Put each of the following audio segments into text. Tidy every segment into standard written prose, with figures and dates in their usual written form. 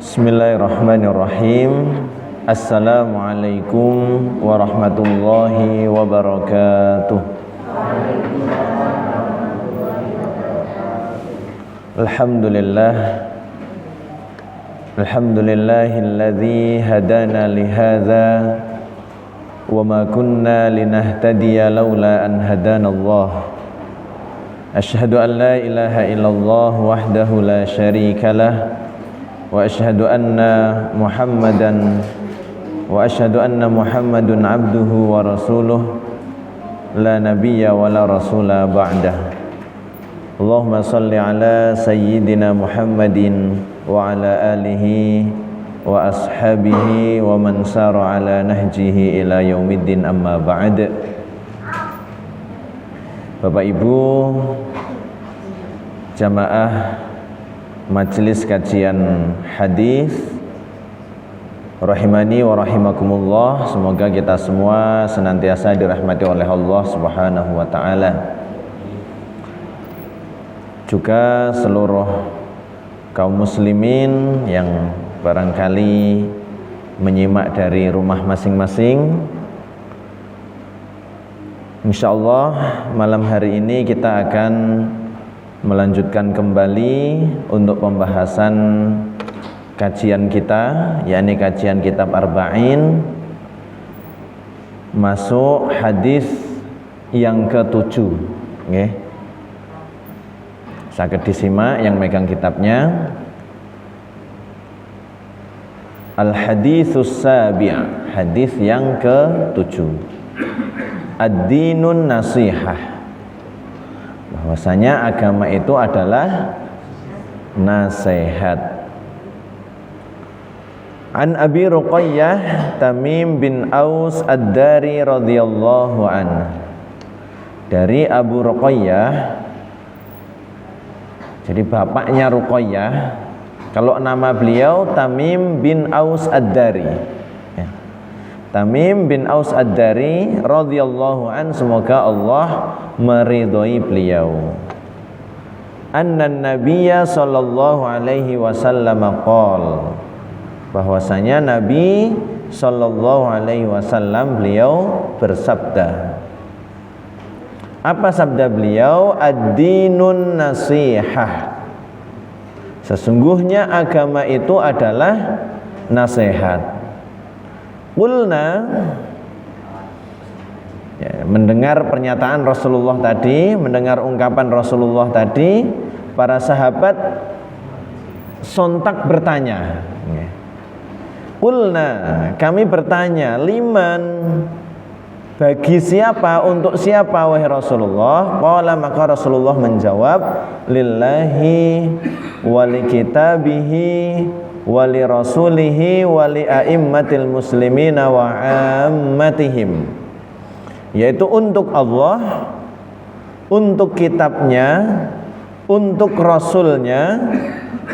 Bismillahirrahmanirrahim. Assalamualaikum warahmatullahi wabarakatuh. Alhamdulillahilladzi hadana lihadza wa ma kunna linahtadiya laula an hadanallah. Asyhadu an la ilaha illallah wahdahu la syarikalah wa asyhadu anna Muhammadun abduhu wa rasuluh la nabiyya wa la rasula ba'dah. Allahumma salli ala sayyidina Muhammadin wa ala alihi wa ashabihi wa man sara ala nahjihi ila yaumiddin, amma ba'd. Bapak Ibu jamaah Majelis Kajian Hadis rahimani wa rahimakumullah, semoga kita semua senantiasa dirahmati oleh Allah Subhanahu wa taala. Juga seluruh kaum muslimin yang barangkali menyimak dari rumah masing-masing. Insyaallah malam hari ini kita akan melanjutkan kembali untuk pembahasan kajian kita, yakni kajian kitab Arba'in, masuk hadis yang ke-7. Nggih. Saged disimak yang megang kitabnya. Al-haditsus sabi', hadis yang ke-7. Ad-dinun nasihah, bahwasanya agama itu adalah nasihat. An Abi Ruqayyah Tamim bin Aus Ad-Dari radhiyallahu anhu. Dari Abu Ruqayyah, jadi bapaknya Ruqayyah. Kalau nama beliau Tamim bin Aus Ad-Dari, ya. Tamim bin Aus Ad-Dari radhiyallahu an, semoga Allah meridhoi beliau. Annan Nabiyya sallallahu alaihi wasallam qol, bahwasanya Nabi sallallahu alaihi wasallam beliau bersabda. Apa sabda beliau? Ad-dinun nasihah, sesungguhnya agama itu adalah nasihat. Qulna, ya, mendengar pernyataan Rasulullah tadi, mendengar ungkapan Rasulullah tadi, para sahabat sontak bertanya. Qulna, kami bertanya, liman, bagi siapa, untuk siapa wahai Rasulullah? Qala, maka Rasulullah menjawab, lillahi wali kitabihi wali rasulihi wali a'immatil muslimina wa ammatihim, yaitu untuk Allah, untuk kitabnya, untuk rasulnya,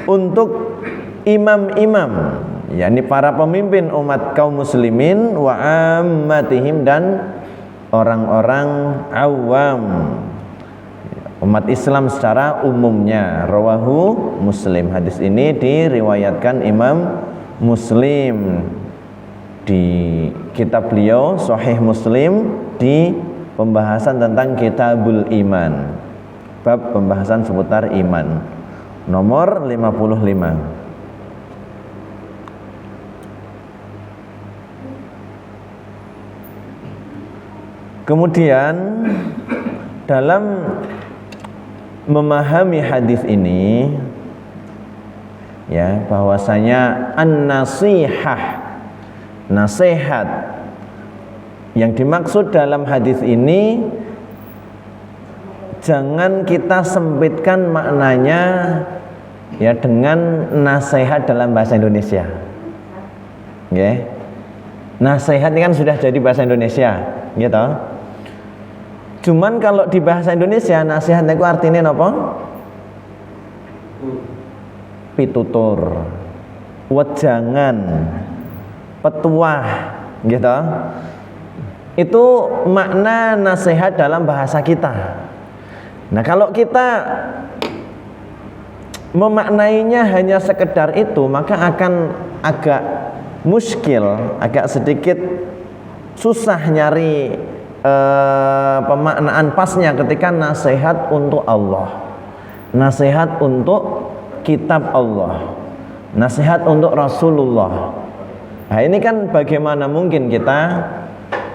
untuk imam-imam, yakni para pemimpin umat kaum muslimin, wa ammatihim, dan orang-orang awam, umat Islam secara umumnya. Rawahu Muslim, hadis ini diriwayatkan Imam Muslim di kitab beliau Sahih Muslim, di pembahasan tentang Kitabul Iman, bab pembahasan seputar iman, nomor 55. Kemudian dalam memahami hadis ini, ya, bahwasanya an-nasihah, nasihat, yang dimaksud dalam hadis ini jangan kita sempitkan maknanya, ya, dengan nasihat dalam bahasa Indonesia. Okay. Nasihat ini kan sudah jadi bahasa Indonesia, gitu. Cuman kalau di bahasa Indonesia nasihat itu artinya apa? Pitutur, wejangan, petuah, gitu. Itu makna nasihat dalam bahasa kita. Nah, kalau kita memaknainya hanya sekedar itu, maka akan agak muskil, agak sedikit susah nyari pemaknaan pasnya ketika nasihat untuk Allah, nasihat untuk kitab Allah, nasihat untuk Rasulullah. Nah ini kan bagaimana mungkin kita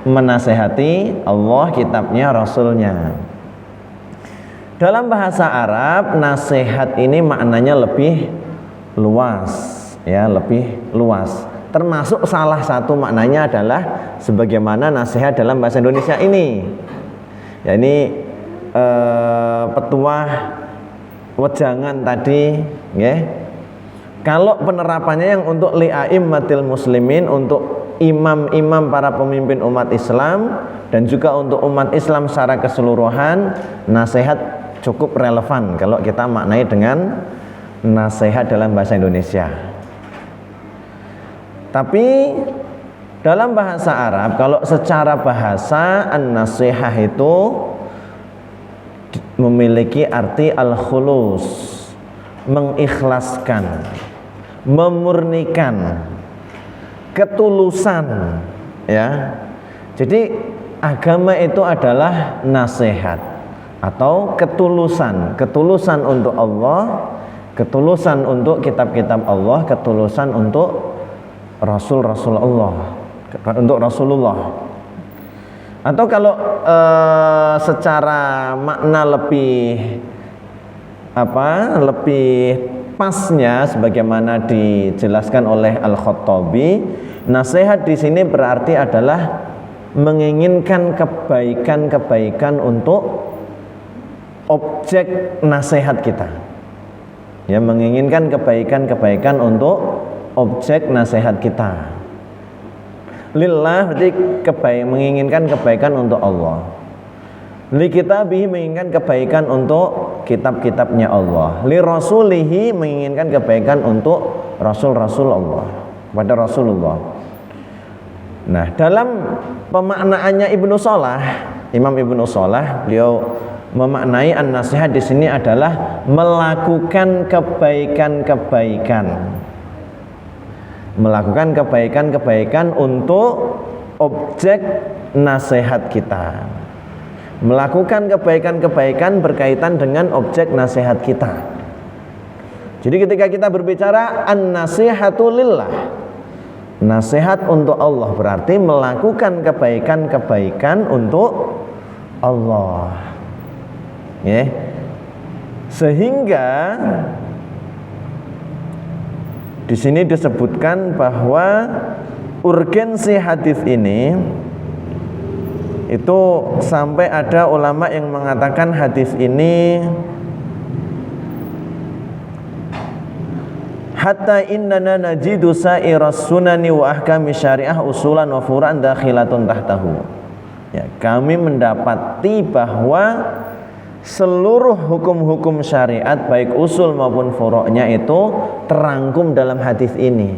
menasehati Allah, kitabnya, Rasulnya. Dalam bahasa Arab, nasihat ini maknanya lebih luas, ya, lebih luas. Termasuk salah satu maknanya adalah sebagaimana nasihat dalam bahasa Indonesia ini. Ya, ini petuah wejangan tadi, ya. Kalau penerapannya yang untuk li'aimmatil muslimin, untuk imam-imam para pemimpin umat Islam dan juga untuk umat Islam secara keseluruhan, nasihat cukup relevan kalau kita maknai dengan nasihat dalam bahasa Indonesia. Tapi dalam bahasa Arab, kalau secara bahasa an-nasihah itu memiliki arti al-khulus, mengikhlaskan, memurnikan, ketulusan, ya. Jadi agama itu adalah nasihat atau ketulusan, ketulusan untuk Allah, ketulusan untuk kitab-kitab Allah, ketulusan untuk Rasul-Rasul Allah, untuk Rasulullah. Atau kalau secara makna lebih lebih pasnya sebagaimana dijelaskan oleh Al-Khattabi, nasihat di sini berarti adalah menginginkan kebaikan-kebaikan untuk objek nasihat kita. Ya, menginginkan kebaikan-kebaikan untuk objek nasihat kita. Lillah berarti menginginkan kebaikan untuk Allah. Li kitabihi menginginkan kebaikan untuk kitab-kitabnya Allah. Li rasulihi menginginkan kebaikan untuk rasul-rasul Allah, kepada Rasulullah. Nah, dalam pemaknaannya Ibnu Shalah, Imam Ibnu Shalah, beliau memaknai an-nasihat di sini adalah melakukan kebaikan-kebaikan. Melakukan kebaikan-kebaikan untuk objek nasihat kita. Melakukan kebaikan-kebaikan berkaitan dengan objek nasihat kita. Jadi ketika kita berbicara an-nasihatu lillah, nasihat untuk Allah berarti melakukan kebaikan-kebaikan untuk Allah. Ya. Sehingga di sini disebutkan bahwa urgensi hadis ini itu sampai ada ulama yang mengatakan hadis ini hatta innana najidu sa'iras sunani wa ahkami syariah usulan wa furan dakhilatun tahtahu. Ya, kami mendapati bahwa seluruh hukum-hukum syariat baik usul maupun furu'-nya itu terangkum dalam hadis ini.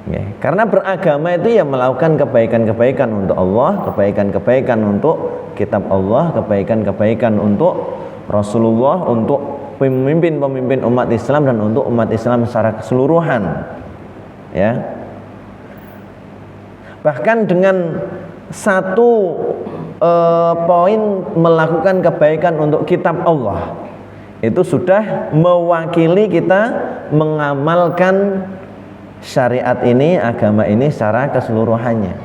Ya, karena beragama itu ya melakukan kebaikan-kebaikan untuk Allah, kebaikan-kebaikan untuk kitab Allah, kebaikan-kebaikan untuk Rasulullah, untuk pemimpin-pemimpin umat Islam dan untuk umat Islam secara keseluruhan. Ya. Bahkan dengan satu poin melakukan kebaikan untuk kitab Allah itu sudah mewakili kita mengamalkan syariat ini, agama ini secara keseluruhannya.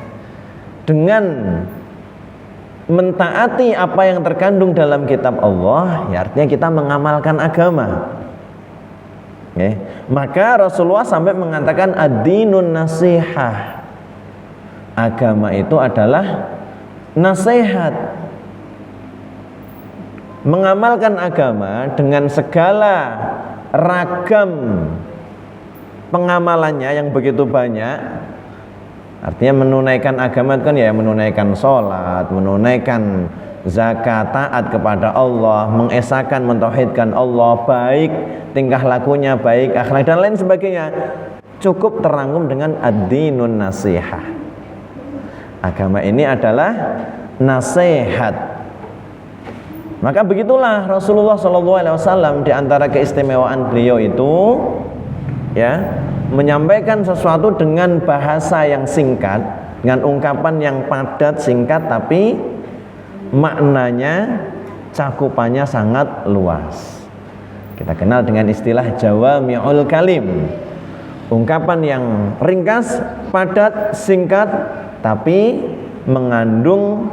Dengan mentaati apa yang terkandung dalam kitab Allah, ya artinya kita mengamalkan agama. Okay. Maka Rasulullah sampai mengatakan ad-dinun nasihah. Agama itu adalah nasihat. Mengamalkan agama dengan segala ragam pengamalannya yang begitu banyak. Artinya menunaikan agama itu kan ya menunaikan sholat, menunaikan zakat, taat kepada Allah, mengesahkan, mentauhidkan Allah, baik tingkah lakunya, baik akhlak dan lain sebagainya, cukup terangkum dengan ad-dinun nasihah. Agama ini adalah nasihat. Maka begitulah Rasulullah SAW, di antara keistimewaan beliau itu ya, menyampaikan sesuatu dengan bahasa yang singkat, dengan ungkapan yang padat singkat, tapi maknanya, cakupannya sangat luas. Kita kenal dengan istilah jawami'ul kalim, ungkapan yang ringkas, padat, singkat, tapi mengandung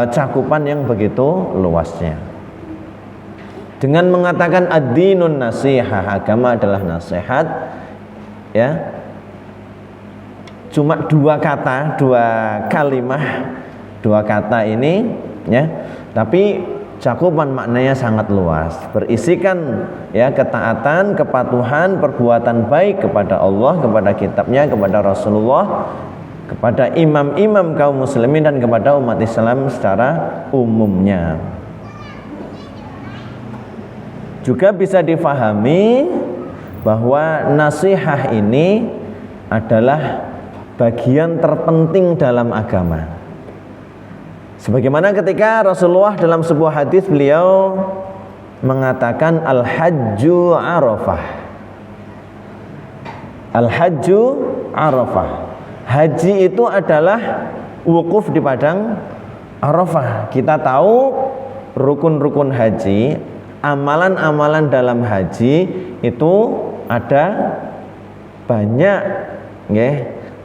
cakupan yang begitu luasnya. Dengan mengatakan ad-dinun nasihah, agama adalah nasihat, ya, cuma dua kata, dua kalimah, dua kata ini, ya, tapi cakupan maknanya sangat luas, berisikan ya ketaatan, kepatuhan, perbuatan baik kepada Allah, kepada kitabnya, kepada Rasulullah, kepada imam-imam kaum muslimin, dan kepada umat Islam secara umumnya. Juga bisa difahami bahwa nasihat ini adalah bagian terpenting dalam agama. Sebagaimana ketika Rasulullah dalam sebuah hadis beliau mengatakan al-hajju arafah. Al-hajju arafah. Haji itu adalah wukuf di padang Arafah. Kita tahu rukun-rukun haji, amalan-amalan dalam haji itu ada banyak, nggih.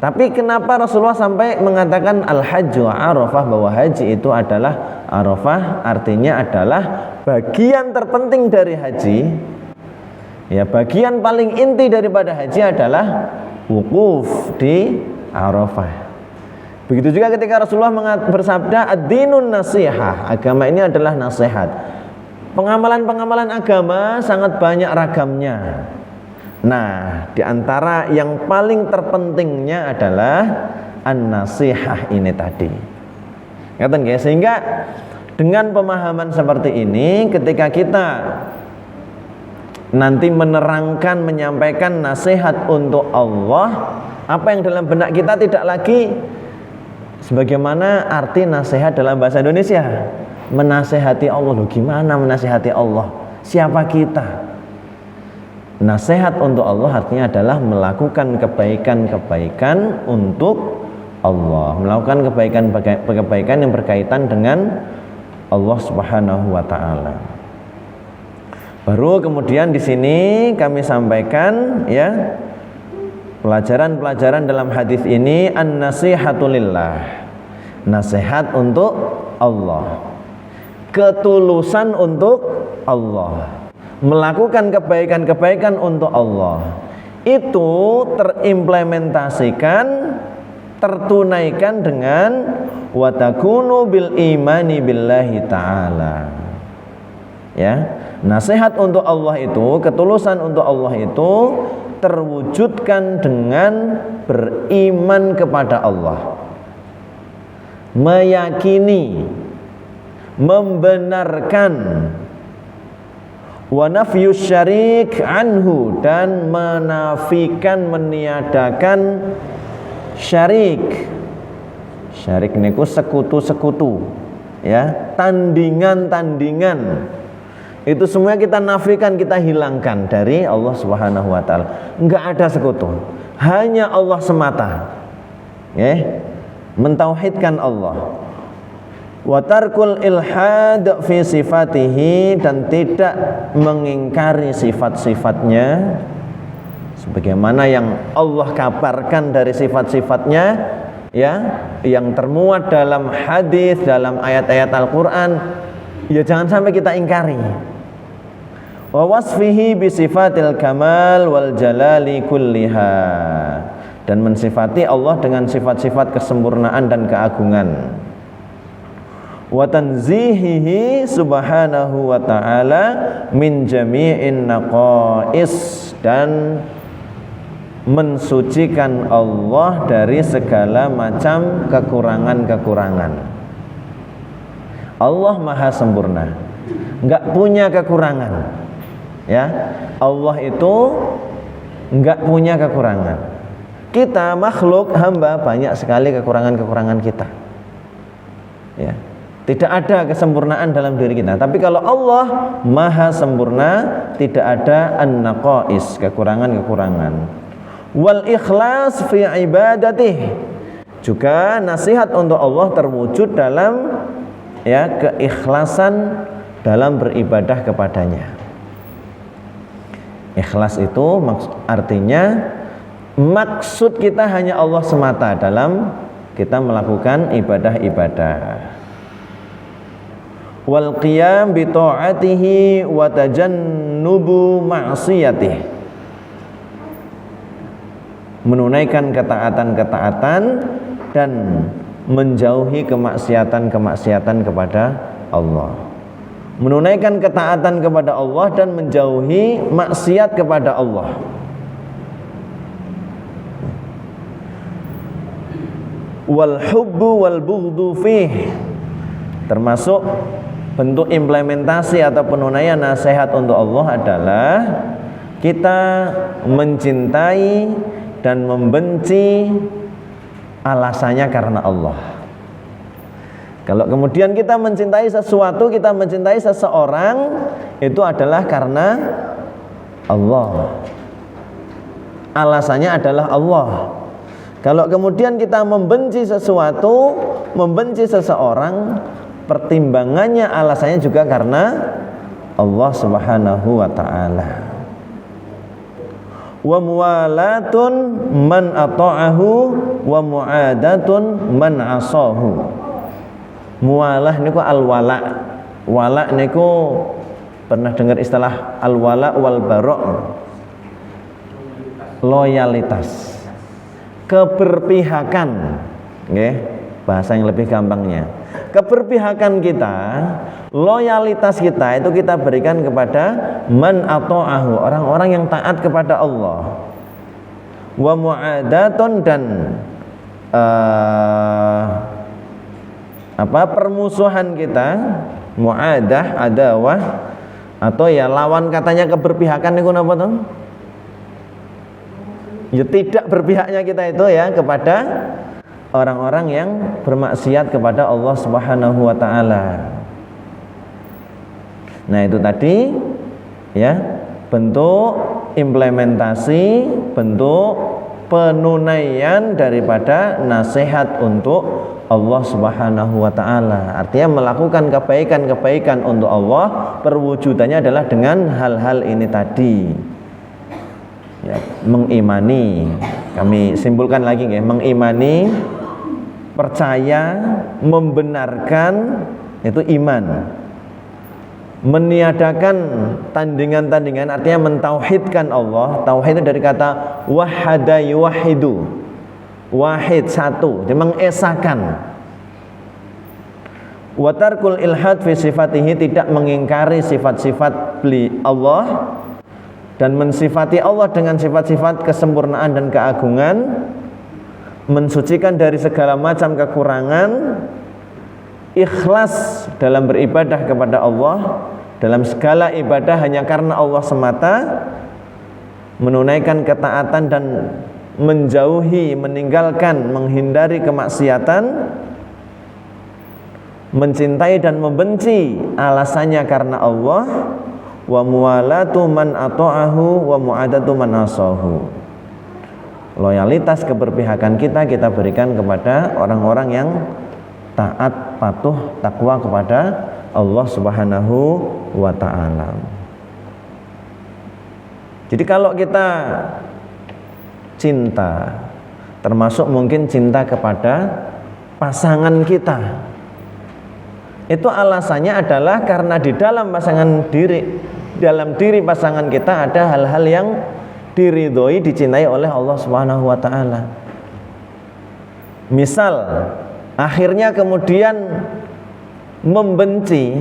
Tapi kenapa Rasulullah sampai mengatakan al-hajju Arafah, bahwa haji itu adalah Arafah, artinya adalah bagian terpenting dari haji. Ya, bagian paling inti daripada haji adalah wukuf di Arafah. Begitu juga ketika Rasulullah bersabda ad-dinun nasihah, agama ini adalah nasihat. Pengamalan-pengamalan agama sangat banyak ragamnya. Nah, di antara yang paling terpentingnya adalah an-nasihah ini tadi. Ngerti nggih? Sehingga dengan pemahaman seperti ini, ketika kita nanti menerangkan, menyampaikan nasihat untuk Allah, apa yang dalam benak kita tidak lagi sebagaimana arti nasihat dalam bahasa Indonesia. Menasehati Allah, loh gimana menasehati Allah? Siapa kita? Nasihat untuk Allah artinya adalah melakukan kebaikan-kebaikan untuk Allah, melakukan kebaikan yang berkaitan dengan Allah Subhanahu wa taala. Baru kemudian di sini kami sampaikan ya, pelajaran-pelajaran dalam hadis ini, an-nasihatu lillah, nasihat untuk Allah, ketulusan untuk Allah, melakukan kebaikan-kebaikan untuk Allah, itu terimplementasikan, tertunaikan dengan wa takunu bil imani billahi ta'ala. Ya, nasihat untuk Allah itu, ketulusan untuk Allah itu terwujudkan dengan beriman kepada Allah, meyakini, membenarkan, wa nafyus syarik anhu, dan menafikan, meniadakan syarik. Syarik niku sekutu-sekutu, ya, tandingan-tandingan. Itu semua kita nafikan, kita hilangkan dari Allah Subhanahu wa taala. Enggak ada sekutu, hanya Allah semata. Mentauhidkan Allah. Wa tarkul ilhad fi sifatihi, dan tidak mengingkari sifat-sifatnya sebagaimana yang Allah kabarkan dari sifat-sifatnya, ya, yang termuat dalam hadis, dalam ayat-ayat Al-Qur'an. Ya jangan sampai kita ingkari. Wa wasfihi bi sifatil kamal wal jalali kulliha, dan mensifati Allah dengan sifat-sifat kesempurnaan dan keagungan. Wa tanzihihi subhanahu wa ta'ala min jami'in naqais, dan mensucikan Allah dari segala macam kekurangan-kekurangan. Allah maha sempurna, enggak punya kekurangan. Ya, Allah itu enggak punya kekurangan. Kita makhluk hamba banyak sekali kekurangan-kekurangan kita. Ya. Tidak ada kesempurnaan dalam diri kita. Tapi kalau Allah maha sempurna, tidak ada an-naqais, kekurangan-kekurangan. Wal ikhlas fi ibadatih. Juga nasihat untuk Allah terwujud dalam keikhlasan dalam beribadah kepadanya. Ikhlas itu artinya maksud kita hanya Allah semata dalam kita melakukan ibadah-ibadah. Wal qiyam bi ta'atihi wa tajannubu ma'siyatihi. Menunaikan ketaatan-ketaatan dan menjauhi kemaksiatan-kemaksiatan kepada Allah. Menunaikan ketaatan kepada Allah dan menjauhi maksiat kepada Allah. Wal hubbu wal bughdu fih. Termasuk bentuk implementasi atau penunaian nasihat untuk Allah adalah kita mencintai dan membenci alasannya karena Allah. Kalau kemudian kita mencintai sesuatu, kita mencintai seseorang, itu adalah karena Allah. Alasannya adalah Allah. Kalau kemudian kita membenci sesuatu, membenci seseorang, pertimbangannya alasannya juga karena Allah Subhanahu wa ta'ala. Wa muwalatun man ata'ahu wa mu'adatun man asahu. Muwalah niku al-wala. Wala niku pernah dengar istilah al-wala wal bara'. Loyalitas. Keberpihakan. Nggih, bahasa yang lebih gampangnya. Keberpihakan kita, loyalitas kita itu kita berikan kepada man ata'ahu, orang-orang yang taat kepada Allah. Wa mu'adatun dan permusuhan kita, mu'adah, adawah, atau ya lawan katanya keberpihakan niku napa to? Ya tidak berpihaknya kita itu ya kepada orang-orang yang bermaksiat kepada Allah Subhanahu wa ta'ala. Nah, itu tadi ya bentuk implementasi, bentuk penunaian daripada nasihat untuk Allah Subhanahu wa ta'ala. Artinya melakukan kebaikan-kebaikan untuk Allah, perwujudannya adalah dengan hal-hal ini tadi. Ya, mengimani, kami simpulkan lagi ya, mengimani, percaya, membenarkan, itu iman. Meniadakan tandingan-tandingan, artinya mentauhidkan Allah. Tauhid itu dari kata wahada yuwahidu, wahid, satu, dia mengesakan. Wa tarkul ilhad fi sifatihi, tidak mengingkari sifat-sifat Allah dan mensifati Allah dengan sifat-sifat kesempurnaan dan keagungan, mensucikan dari segala macam kekurangan, ikhlas dalam beribadah kepada Allah, dalam segala ibadah hanya karena Allah semata, menunaikan ketaatan dan menjauhi, meninggalkan, menghindari kemaksiatan, mencintai dan membenci alasannya karena Allah, wa muwalatu man ata'ahu wa mu'adatu man asahu. Loyalitas keberpihakan kita berikan kepada orang-orang yang taat, patuh, takwa kepada Allah Subhanahu wa ta'ala. Jadi kalau kita cinta, termasuk mungkin cinta kepada pasangan kita, itu alasannya adalah karena di dalam diri pasangan kita ada hal-hal yang diridhoi, dicintai oleh Allah Subhanahu wa ta'ala. Misal akhirnya kemudian membenci,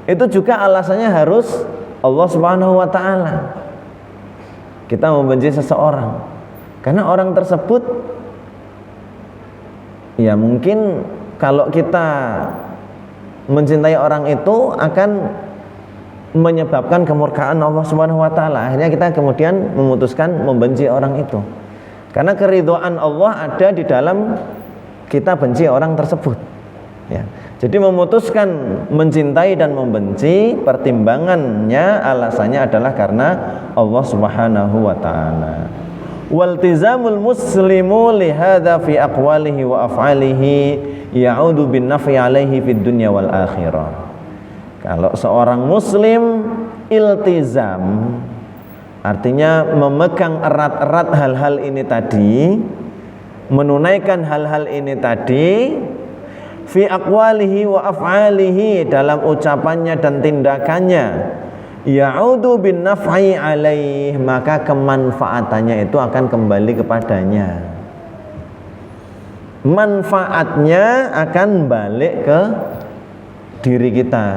itu juga alasannya harus Allah Subhanahu wa ta'ala. Kita membenci seseorang karena orang tersebut ya mungkin kalau kita mencintai orang itu akan menyebabkan kemurkaan Allah Subhanahu wa ta'ala. Akhirnya kita kemudian memutuskan membenci orang itu. Karena keridhaan Allah ada di dalam kita benci orang tersebut. Ya. Jadi memutuskan mencintai dan membenci, pertimbangannya, alasannya adalah karena Allah Subhanahu wa taala. Waltizamul muslimu lihadza fi aqwalihi wa af'alihi ya'udu bin naf'i 'alaihi fid dunya wal akhirah. Kalau seorang muslim iltizam, artinya memegang erat-erat hal-hal ini tadi, menunaikan hal-hal ini tadi, fi aqwalihi wa af'alihi, dalam ucapannya dan tindakannya, ya'udu bin naf'i alaih, maka kemanfaatannya itu akan kembali kepadanya. Manfaatnya akan balik ke diri kita,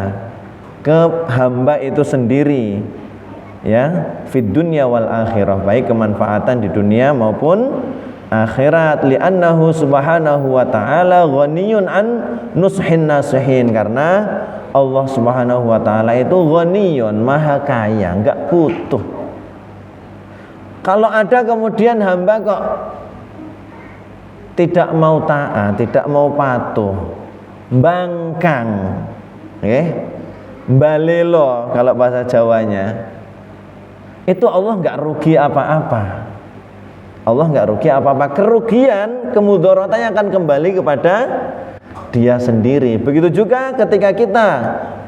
ke hamba itu sendiri, ya, fid dunya wal akhirah, baik kemanfaatan di dunia maupun akhirat. Li'annahu subhanahu wa ta'ala ghaniyun an nushin nasihin, karena Allah Subhanahu wa ta'ala itu ghaniyun, maha kaya, enggak butuh. Kalau ada kemudian hamba kok tidak mau taat, tidak mau patuh, bangkang, balelo kalau bahasa Jawanya, itu Allah enggak rugi apa-apa. Allah enggak rugi apa-apa. Kerugian, kemudorotannya akan kembali kepada dia sendiri. Begitu juga ketika kita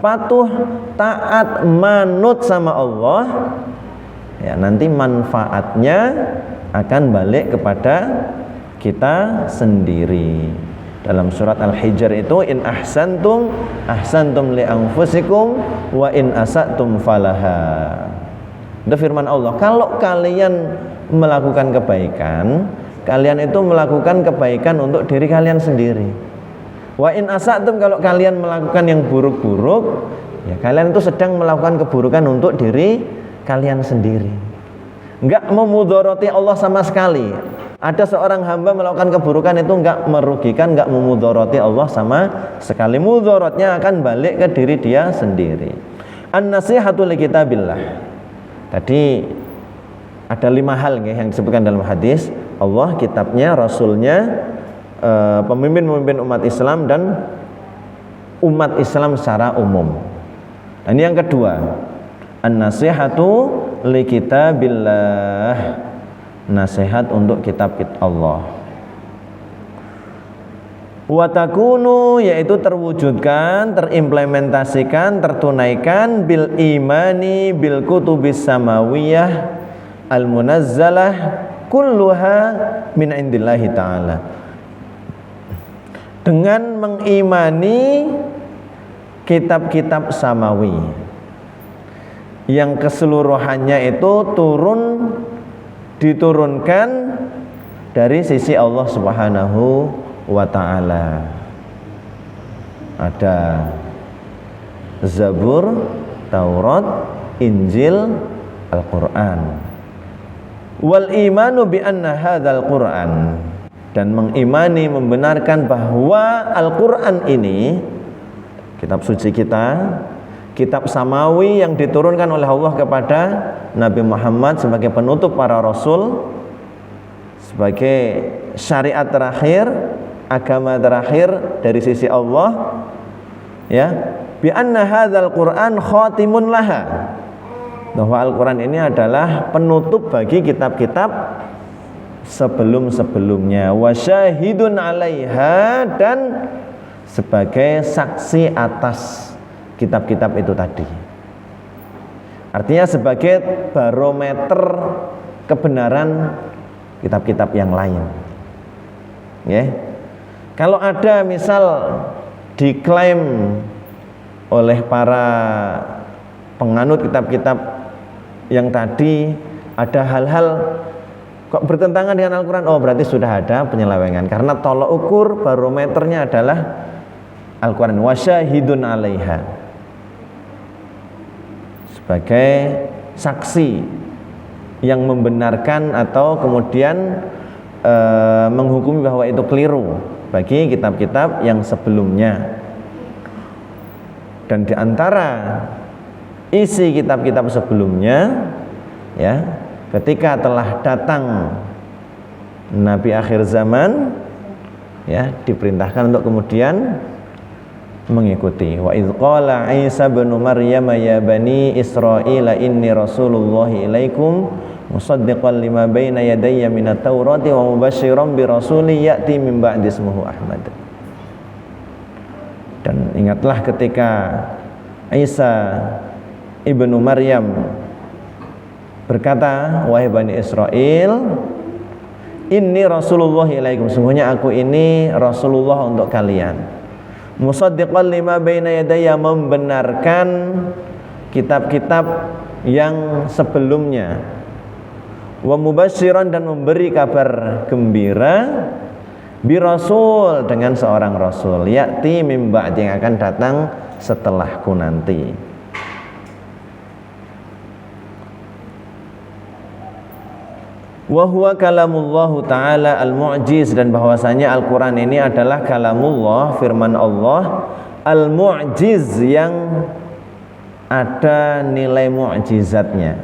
patuh, taat, manut sama Allah, ya, nanti manfaatnya akan balik kepada kita sendiri. Dalam surat Al-Hijr itu, in ahsantum ahsantum li anfusikum wa in asatum falaha. Itu firman Allah. Kalau kalian melakukan kebaikan, kalian itu melakukan kebaikan untuk diri kalian sendiri. Wa in asatum, kalau kalian melakukan yang buruk-buruk, ya kalian itu sedang melakukan keburukan untuk diri kalian sendiri. Enggak memudoroti Allah sama sekali. Ada seorang hamba melakukan keburukan itu enggak merugikan, enggak memudoroti Allah sama sekali. Mudorotnya akan balik ke diri dia sendiri. An-nasihatu li kitabillah. Tadi ada 5 hal yang disebutkan dalam hadis. Allah, kitabnya, rasulnya, pemimpin-pemimpin umat Islam, dan umat Islam secara umum. Dan yang kedua, an-nasihatu li kitabillah, nasihat untuk kitab Allah. Wa takunu, yaitu terwujudkan, terimplementasikan, tertunaikan bil imani bil kutubis samawiyah al-munazzalah kulluha min indillahi ta'ala, dengan mengimani kitab-kitab samawi yang keseluruhannya itu diturunkan dari sisi Allah Subhanahu wa ta'ala. Ada Zabur, Taurat, Injil, Al-Quran. Wal imanu bi anna hadzal Qur'an, dan mengimani, membenarkan bahwa Al-Quran ini, kitab suci kita, kitab samawi yang diturunkan oleh Allah kepada Nabi Muhammad sebagai penutup para rasul, sebagai syariat terakhir, agama terakhir dari sisi Allah, ya, bi anna hadzal Qur'an khatimun laha, bahwa Al-Quran ini adalah penutup bagi kitab-kitab sebelum-sebelumnya, wa syahidun 'alaiha, dan sebagai saksi atas kitab-kitab itu tadi. Artinya sebagai barometer kebenaran kitab-kitab yang lain. Ya. Kalau ada misal diklaim oleh para penganut kitab-kitab yang tadi ada hal-hal kok bertentangan dengan Al-Quran, oh berarti sudah ada penyelewengan, karena tolok ukur barometernya adalah Al-Quran. Wa syahidun 'alaiha, sebagai saksi yang membenarkan atau kemudian menghukumi bahwa itu keliru bagi kitab-kitab yang sebelumnya. Dan di antara isi kitab-kitab sebelumnya, ya, ketika telah datang Nabi akhir zaman, ya, diperintahkan untuk kemudian mengikuti. Wa idz qala Isa bin Maryam ya bani Israil inni rasulullah ilaikum musaddiqan lima baina yadayya minat taurati wa mubasysyiran bi rasulin ya'ti min ba'di ismuhu Ahmad. Dan ingatlah ketika Isa ibnu Maryam berkata, wahai Bani Israel, inni Rasulullah ilaikum, sungguhnya aku ini Rasulullah untuk kalian. Musaddiqan lima baina yadayya, membenarkan kitab-kitab yang sebelumnya. Wa mubasysyiran, dan memberi kabar gembira bi rasul, dengan seorang rasul, ya'ti mim ba'di, yang akan datang setelahku nanti. Wa huwa kalamullah ta'ala al-mu'jiz, dan bahwasanya Al-Qur'an ini adalah kalamullah, firman Allah, al-mu'jiz, yang ada nilai mu'jizatnya.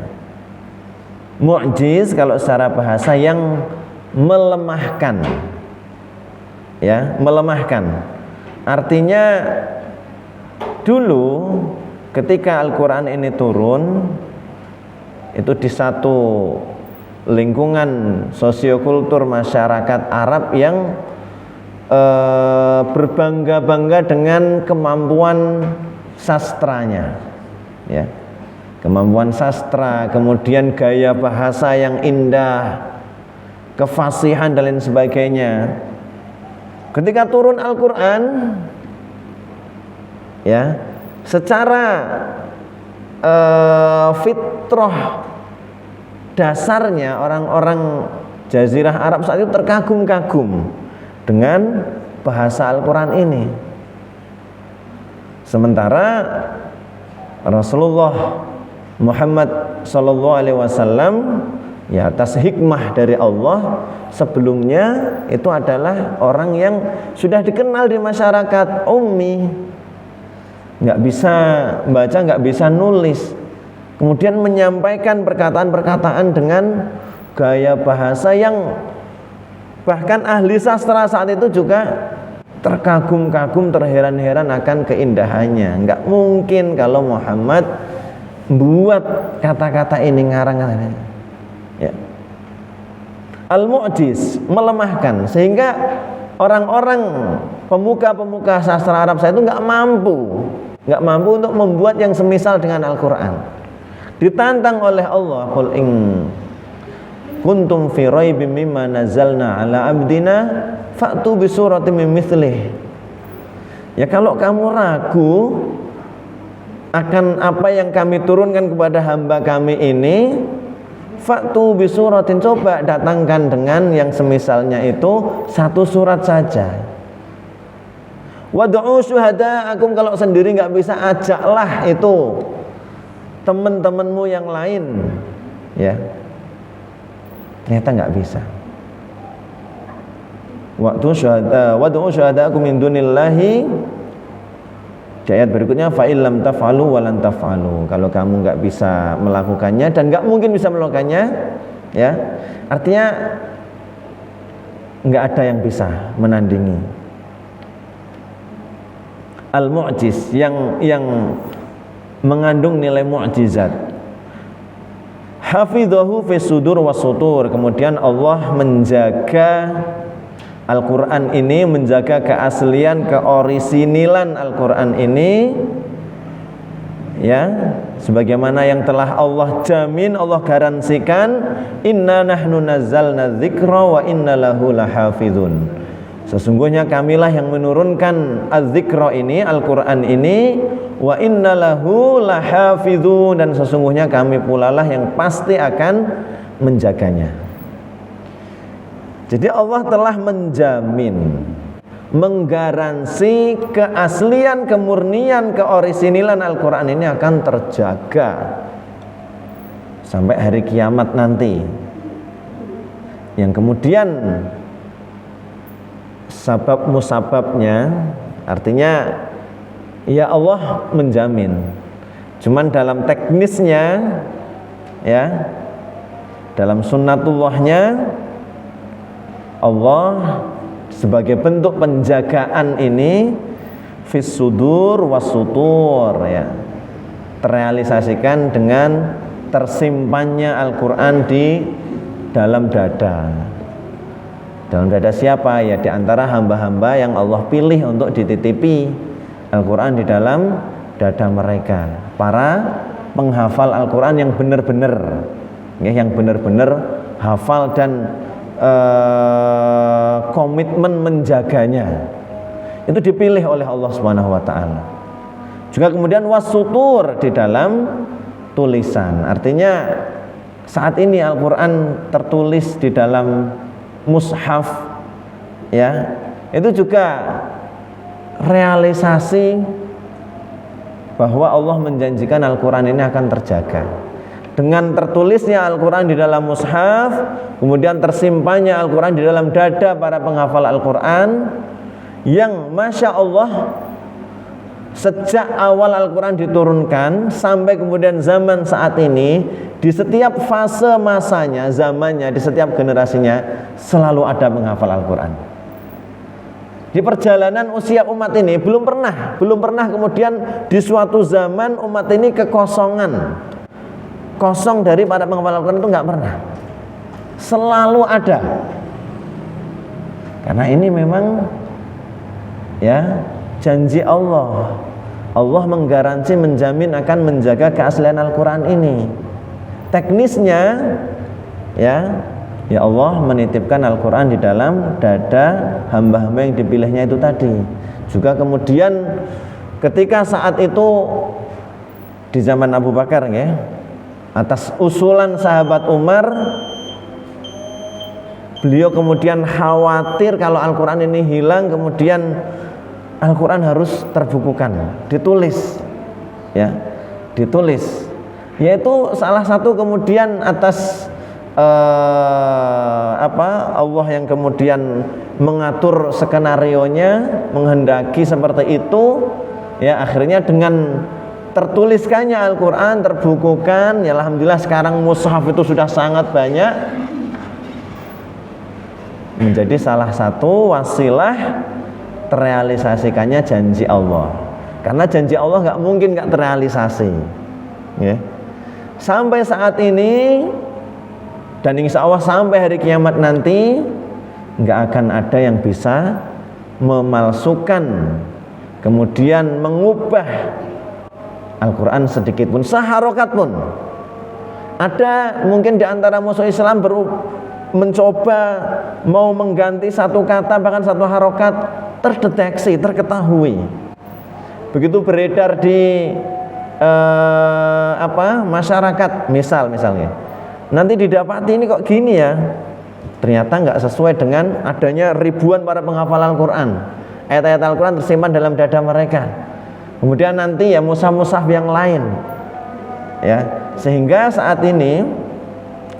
Mu'jiz kalau secara bahasa yang melemahkan, ya, melemahkan. Artinya dulu ketika Al-Qur'an ini turun, itu di satu lingkungan sosiokultur masyarakat Arab yang berbangga-bangga dengan kemampuan sastranya, ya, kemampuan sastra, kemudian gaya bahasa yang indah, kefasihan dan lain sebagainya. Ketika turun Al-Qur'an, ya, secara fitrah dasarnya orang-orang Jazirah Arab saat itu terkagum-kagum dengan bahasa Al-Qur'an ini. Sementara Rasulullah Muhammad sallallahu alaihi wasallam, ya, atas hikmah dari Allah, sebelumnya itu adalah orang yang sudah dikenal di masyarakat ummi, nggak bisa baca, nggak bisa nulis, kemudian menyampaikan perkataan-perkataan dengan gaya bahasa yang bahkan ahli sastra saat itu juga terkagum-kagum, terheran-heran akan keindahannya. Nggak mungkin kalau Muhammad buat kata-kata ini, ngarang katanya, ya. Al-mu'jiz, melemahkan, sehingga orang-orang pemuka-pemuka sastra Arab saat itu nggak mampu untuk membuat yang semisal dengan Al-Qur'an. Ditantang oleh Allah, qul in kuntum fi raibim mimma nazzalna ala abdina fa'tu bi suratin min mithlih. Ya, kalau kamu ragu akan apa yang kami turunkan kepada hamba kami ini, fa'tu bi suratin, coba datangkan dengan yang semisalnya itu satu surat saja. Wad'u syuhada'akum, kalau sendiri nggak bisa, ajaklah itu teman-temanmu yang lain, ya. Ternyata nggak bisa. Wad'u syuhada'akum min dunillahi, di ayat berikutnya, fa illam taf'alu wa lan taf'alu, kalau kamu nggak bisa melakukannya dan nggak mungkin bisa melakukannya, ya, artinya nggak ada yang bisa menandingi al-mu'jiz, yang mengandung nilai mu'jizat. Hafidhahu fi sudur wa sutur, kemudian Allah menjaga Al-Qur'an ini, menjaga keaslian, keorisinilan Al-Qur'an ini, ya, sebagaimana yang telah Allah jamin, Allah garansikan, inna nahnu nazzalna dzikra wa inna lahu lahafizun. Sesungguhnya kamilah yang menurunkan az-dzikra ini, Al-Qur'an ini, wa inna lahu lahafizun, dan sesungguhnya kami pula lah yang pasti akan menjaganya. Jadi Allah telah menjamin, menggaransi keaslian, kemurnian, keorisinilan Al-Qur'an ini akan terjaga sampai hari kiamat nanti. Yang kemudian sabab musababnya, artinya ya Allah menjamin, cuman dalam teknisnya, ya, dalam sunnatullahnya, Allah sebagai bentuk penjagaan ini, fis sudur was sutur, ya. Terrealisasikan dengan tersimpannya Al-Quran di dalam dada. Dalam dada siapa? Ya di antara hamba-hamba yang Allah pilih untuk dititipi Al-Quran di dalam dada mereka, para penghafal Al-Quran yang benar-benar, ya, yang benar-benar hafal dan komitmen menjaganya. Itu dipilih oleh Allah Subhanahu wa taala. Juga kemudian wasutur di dalam tulisan. Artinya saat ini Al-Quran tertulis di dalam mushaf, ya. Itu juga realisasi bahwa Allah menjanjikan Al-Quran ini akan terjaga. Dengan tertulisnya Al-Quran di dalam mushaf, kemudian tersimpannya Al-Quran di dalam dada para penghafal Al-Quran, yang Masya Allah sejak awal Al-Quran diturunkan sampai kemudian zaman saat ini, di setiap fase masanya, zamannya, di setiap generasinya selalu ada penghafal Al-Quran. Di perjalanan usia umat ini belum pernah kemudian di suatu zaman umat ini kekosongan, kosong dari para penghafal Al-Quran, itu nggak pernah, selalu ada. Karena ini memang, ya, janji Allah. Allah menggaransi, menjamin akan menjaga keaslian Al-Quran ini. Teknisnya, ya Allah menitipkan Al-Quran di dalam dada hamba-hamba yang dipilihnya itu tadi. Juga kemudian ketika saat itu di zaman Abu Bakar, ya, atas usulan sahabat Umar, beliau kemudian khawatir kalau Al-Quran ini hilang, kemudian Al-Quran harus terbukukan, ditulis, ya, ditulis. Yaitu salah satu kemudian atas Allah yang kemudian mengatur skenarionya, menghendaki seperti itu, ya. Akhirnya dengan tertuliskannya Al-Quran, terbukukan, ya, alhamdulillah sekarang mushaf itu sudah sangat banyak, menjadi salah satu wasilah terrealisasikannya janji Allah. Karena janji Allah nggak mungkin nggak terrealisasi, ya. Sampai saat ini dan insya Allah sampai hari kiamat nanti nggak akan ada yang bisa memalsukan, kemudian mengubah Al-Quran sedikit pun, seharokat pun. Ada mungkin di antara musuh Islam mencoba mau mengganti satu kata, bahkan satu harokat, terdeteksi, terketahui. Begitu beredar di masyarakat, misalnya, nanti didapati ini kok gini ya, ternyata nggak sesuai dengan adanya ribuan para penghafal Al-Quran. Ayat-ayat Al-Quran tersimpan dalam dada mereka. Kemudian nanti ya mushaf-mushaf yang lain, ya. Sehingga saat ini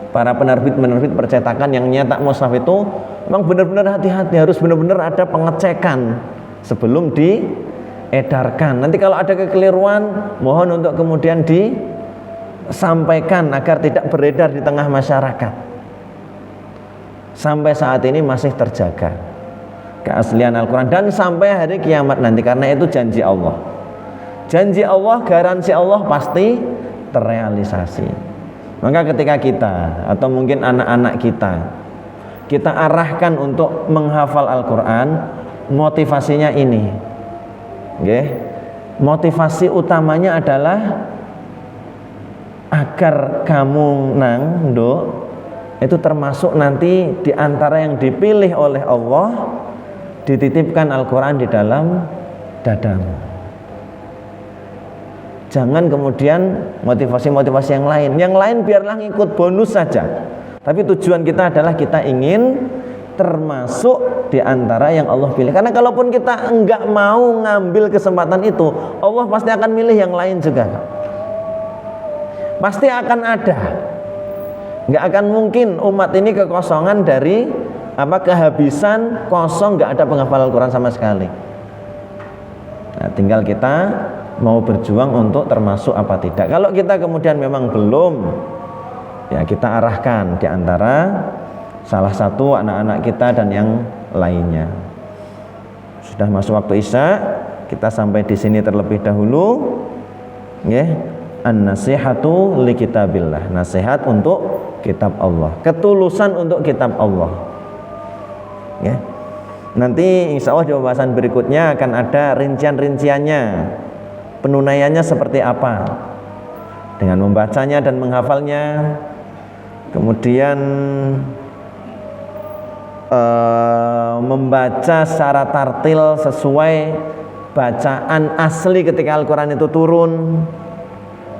para penerbit percetakan yang nyetak mushaf itu memang benar-benar hati-hati, harus benar-benar ada pengecekan sebelum diedarkan. Nanti kalau ada kekeliruan, mohon untuk kemudian disampaikan agar tidak beredar di tengah masyarakat. Sampai saat ini masih terjaga keaslian Al-Quran dan sampai hari kiamat nanti, karena itu janji Allah. Janji Allah, garansi Allah pasti terrealisasi. Maka ketika kita atau mungkin anak-anak kita arahkan untuk menghafal Al-Quran, motivasinya ini, okay? Motivasi utamanya adalah agar kamu itu termasuk nanti di antara yang dipilih oleh Allah, dititipkan Al-Quran di dalam dadamu. Jangan kemudian motivasi-motivasi yang lain biarlah ngikut bonus saja. Tapi tujuan kita adalah kita ingin termasuk di antara yang Allah pilih. Karena kalaupun kita enggak mau ngambil kesempatan itu, Allah pasti akan milih yang lain juga. Pasti akan ada. Enggak akan mungkin umat ini kekosongan dari kehabisan, kosong, enggak ada penghafal Al-Quran sama sekali. Nah, tinggal kita mau berjuang untuk termasuk apa tidak. Kalau kita kemudian memang belum, ya kita arahkan di antara salah satu anak-anak kita dan yang lainnya. Sudah masuk waktu Isya, kita sampai di sini terlebih dahulu. Nggih, an-nasihatu li kitabillah. Nasihat untuk kitab Allah. Ketulusan untuk kitab Allah. Nggih. Nanti insya Allah di pembahasan berikutnya akan ada rincian-rinciannya. Penunaiannya seperti apa? Dengan membacanya dan menghafalnya. Kemudian membaca secara tartil sesuai bacaan asli ketika Al-Quran itu turun.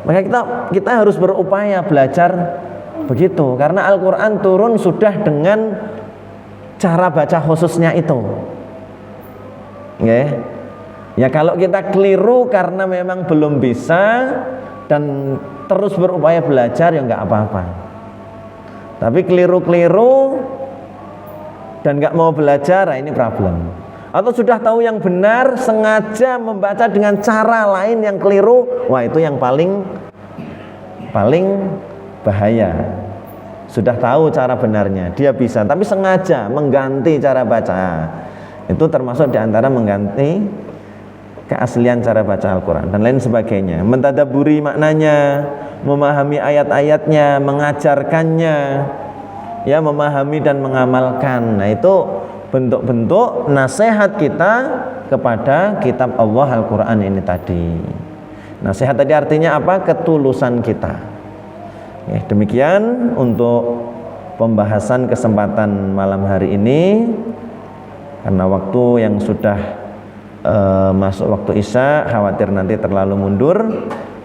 Maka kita harus berupaya belajar begitu, karena Al-Quran turun sudah dengan cara baca khususnya itu. Ya kalau kita keliru karena memang belum bisa dan terus berupaya belajar, ya nggak apa-apa. Tapi keliru-keliru dan nggak mau belajar, nah ini problem. Atau sudah tahu yang benar, sengaja membaca dengan cara lain yang keliru, wah itu yang paling bahaya. Sudah tahu cara benarnya, dia bisa, tapi sengaja mengganti cara baca. Itu termasuk diantara mengganti keaslian cara baca Al-Quran dan lain sebagainya. Mentadaburi maknanya, memahami ayat-ayatnya, mengajarkannya, ya, memahami dan mengamalkan. Nah itu bentuk-bentuk nasihat kita kepada kitab Allah Al-Quran ini tadi. Nasihat tadi artinya apa? Ketulusan kita. Ya, demikian untuk pembahasan kesempatan malam hari ini. Karena waktu yang sudah masuk waktu Isya, khawatir nanti terlalu mundur,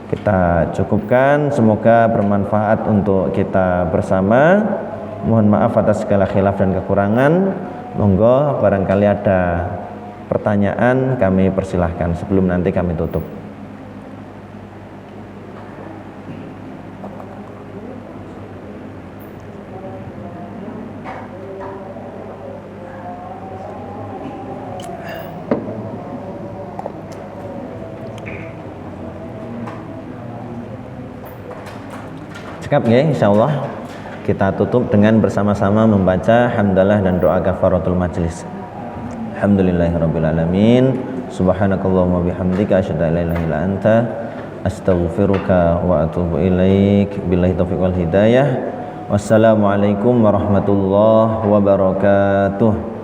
kita cukupkan. Semoga bermanfaat untuk kita bersama. Mohon maaf atas segala khilaf dan kekurangan. Monggo barangkali ada pertanyaan, kami persilahkan sebelum nanti kami tutup. Cekap nggih, insyaallah kita tutup dengan bersama-sama membaca hamdalah dan doa kafaratul majlis. Alhamdulillahirabbil alamin. Subhanakallahumma bihamdika asyhadu an la ilaha illa anta astaghfiruka wa atubu ilaik. Billahi taufiq wal hidayah. Wassalamualaikum warahmatullahi wabarakatuh.